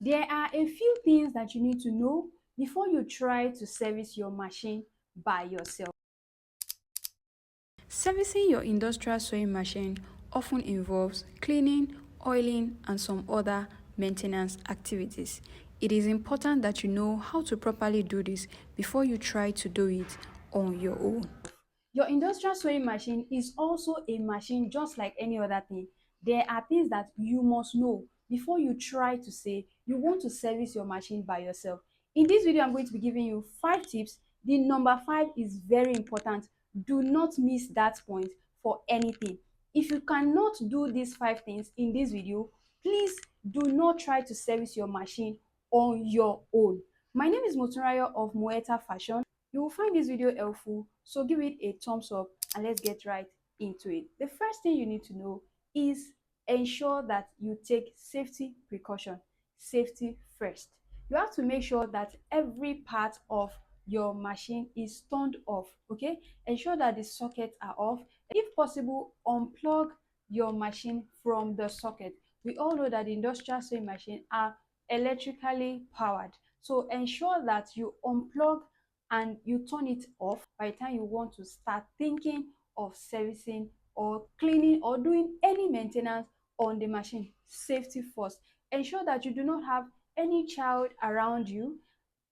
There are a few things that you need to know before you try to service your machine by yourself. Servicing your industrial sewing machine often involves cleaning, oiling, and some other maintenance activities. It is important that you know how to properly do this before you try to do it on your own. Your industrial sewing machine is also a machine just like any other thing. There are things that you must know before you try to say you want to service your machine by yourself. In this video, I'm going to be giving you 5 tips. The number 5 is very important. Do not miss that point for anything. If you cannot do these 5 things in this video, please do not try to service your machine on your own. My name is Motunrayo of Moeta Fashion. You will find this video helpful, so give it a thumbs up and let's get right into it. The first thing you need to know is ensure that you take safety precaution. Safety first. You have to make sure that every part of your machine is turned off. Okay, ensure that the sockets are off. If possible, unplug your machine from the socket. We all know that the industrial sewing machine are electrically powered, so ensure that you unplug and you turn it off by the time you want to start thinking of servicing or cleaning or doing any maintenance on the machine. Safety first. Ensure that you do not have any child around you,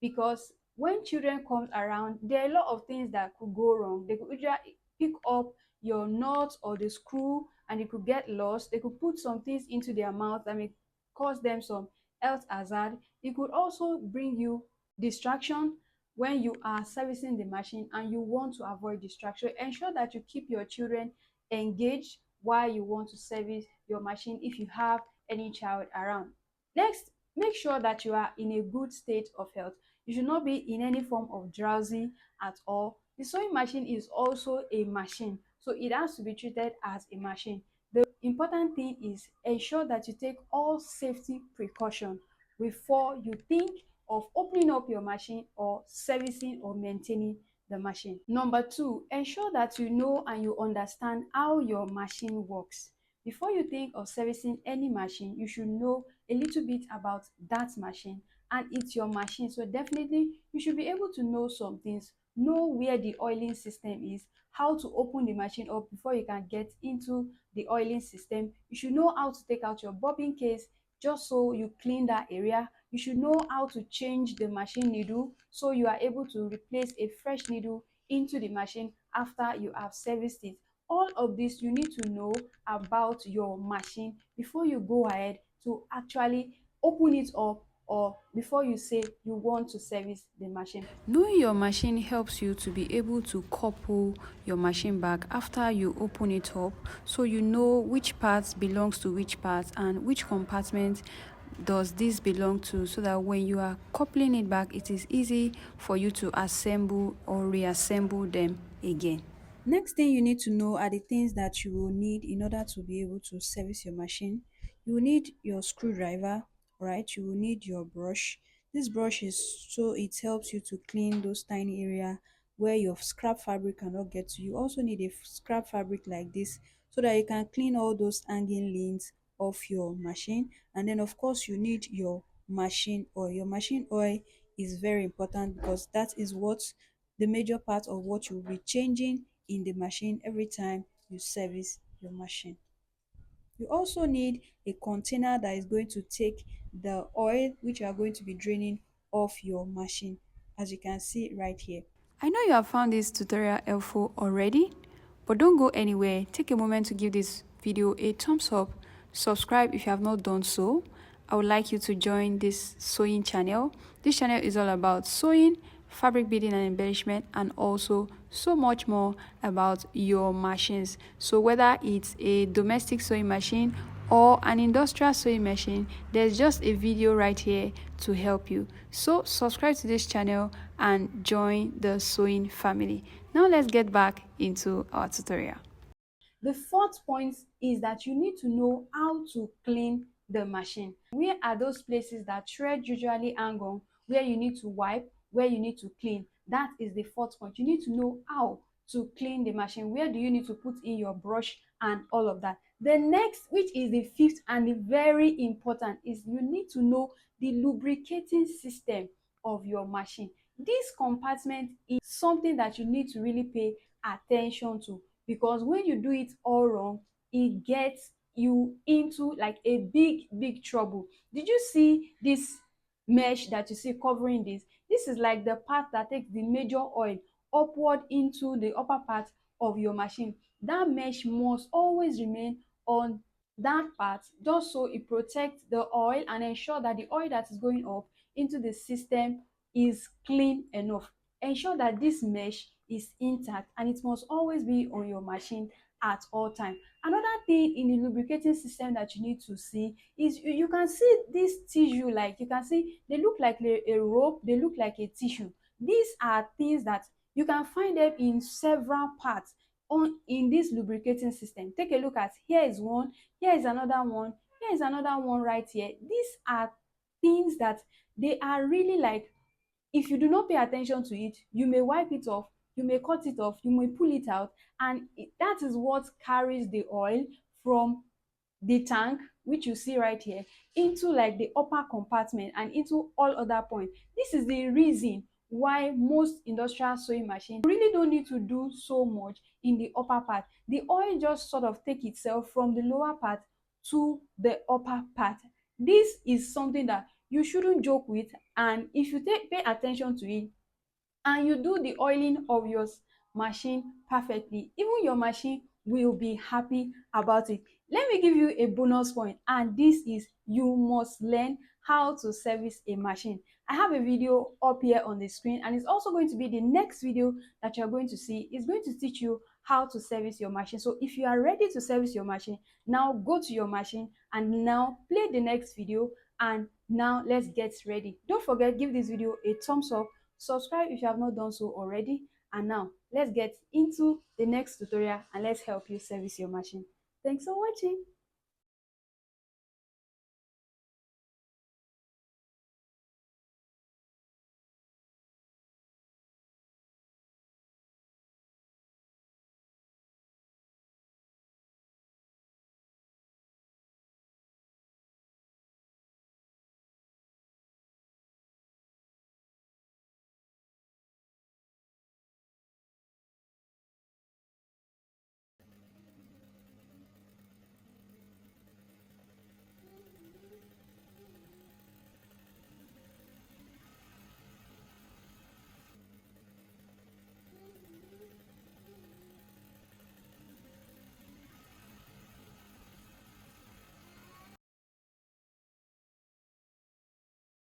because when children come around, there are a lot of things that could go wrong. They could either pick up your nut or the screw and it could get lost. They could put some things into their mouth that may cause them some health hazard. It could also bring you distraction when you are servicing the machine and you want to avoid distraction. Ensure that you keep your children engaged while you want to service your machine if you have any child around. Next, make sure that you are in a good state of health. You should not be in any form of drowsy at all. The sewing machine is also a machine, so it has to be treated as a machine. The important thing is ensure that you take all safety precautions before you think of opening up your machine or servicing or maintaining the machine. Number 2, ensure that you know and you understand how your machine works. Before you think of servicing any machine, you should know a little bit about that machine, and it's your machine, so definitely you should be able to know some things. Know where the oiling system is, how to open the machine up before you can get into the oiling system. You should know how to take out your bobbin case just so you clean that area. You should know how to change the machine needle so you are able to replace a fresh needle into the machine after you have serviced it. All of this you need to know about your machine before you go ahead to actually open it up or before you say you want to service the machine. Knowing your machine helps you to be able to couple your machine back after you open it up, so you know which parts belongs to which part and which compartment does this belong to, so that when you are coupling it back, it is easy for you to assemble or reassemble them again. Next thing you need to know are the things that you will need in order to be able to service your machine. You will need your screwdriver, right? You will need your brush. This brush is so it helps you to clean those tiny area where your scrap fabric cannot get to. You also need a scrap fabric like this so that you can clean all those hanging lines of your machine. And then of course you need your machine oil. Your machine oil is very important because that is what the major part of what you'll be changing in the machine every time you service your machine. You also need a container that is going to take the oil which you are going to be draining off your machine, as you can see right here. I know you have found this tutorial helpful already, but don't go anywhere. Take a moment to give this video a thumbs up, subscribe if you have not done so. I would like you to join this sewing channel. This channel is all about sewing, fabric beading and embellishment, and also so much more about your machines. So whether it's a domestic sewing machine or an industrial sewing machine, there's just a video right here to help you. So subscribe to this channel and join the sewing family. Now let's get back into our tutorial. The fourth point is that you need to know how to clean the machine. Where are those places that thread usually hang on, where you need to wipe, where you need to clean? That is the fourth point. You need to know how to clean the machine. Where do you need to put in your brush and all of that? The next, which is the fifth and the very important, is you need to know the lubricating system of your machine. This compartment is something that you need to really pay attention to, because when you do it all wrong, it gets you into like a big trouble. Did you see this mesh that you see covering this? This is like the part that takes the major oil upward into the upper part of your machine. That mesh must always remain on that part, just so it protects the oil and ensure that the oil that is going up into the system is clean enough. Ensure that this mesh is intact and it must always be on your machine at all time. Another thing in the lubricating system that you need to see is you can see this tissue, like you can see they look like a rope, they look like a tissue. These are things that you can find them in several parts on in this lubricating system. Take a look at, here is one, here is another one, here is another one right here. These are things that they are really like, if you do not pay attention to it, you may wipe it off, you may cut it off, you may pull it out, and that is what carries the oil from the tank, which you see right here, into like the upper compartment and into all other points. This is the reason why most industrial sewing machines really don't need to do so much in the upper part. The oil just sort of take itself from the lower part to the upper part. This is something that you shouldn't joke with, and if you pay attention to it and you do the oiling of your machine perfectly, even your machine will be happy about it. Let me give you a bonus point, and this is, you must learn how to service a machine. I have a video up here on the screen, and it's also going to be the next video that you're going to see. It's going to teach you how to service your machine. So if you are ready to service your machine, now go to your machine and now play the next video, and now let's get ready. Don't forget, give this video a thumbs up, subscribe if you have not done so already, and now let's get into the next tutorial and let's help you service your machine. Thanks for watching.